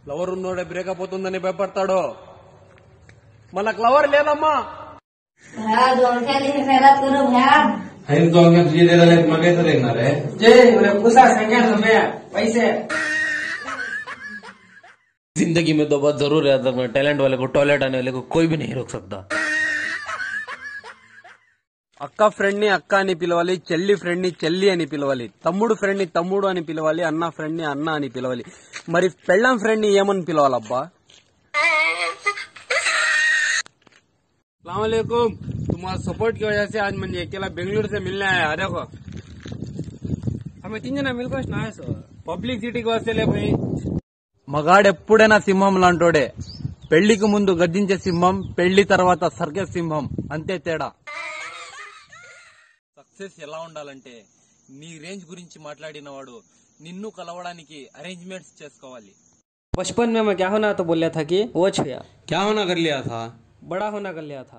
Lover ఉన్నోడే breakup అవుతుందని భయపడతాడు. మనకు లవర్ లేదమ్మా. जिंदगी में तो बहुत जरूर है, टैलेंट वाले को टॉयलेट आने वाले को कोई भी नहीं रोक सकता. అక్క ఫ్రెండ్ ని అక్క అని పిలవాలి, చెల్లి ఫ్రెండ్ ని చెల్లి అని పిలవాలి, తమ్ముడు ఫ్రెండ్ ని తమ్ముడు అని పిలవాలి, అన్న ఫ్రెండ్ ని అన్న అని పిలవాలి. మరి పెళ్ళాం ఫ్రెండ్ ని ఏమని పిలవాలబ్బా? अस्सलामुअलैकुम. तुम्हारा सपोर्ट की वजह से आज मुझे अकेला बेंगलुरु से मिलने आया. देखो हमें 3 जना मिलकर పబ్లిక్ సిటీకి వస్తేలే పోయి. మగాడెప్పుడైనా సింహం లాంటోడే. పెళ్లికి ముందు గద్దించే సింహం, పెళ్లి తర్వాత సర్కస్ సింహం, అంతే తేడా. సక్సెస్ ఎలా ఉండాలంటే నీ రేంజ్ గురించి మాట్లాడిన వాడు నిన్ను కలవడానికి అరేంజ్మెంట్స్ చేసుకోవాలి. बचपन में मैं क्या होना तो बोल लिया था कि वो छुया क्या होना कर लिया था? बड़ा होना कर लिया था.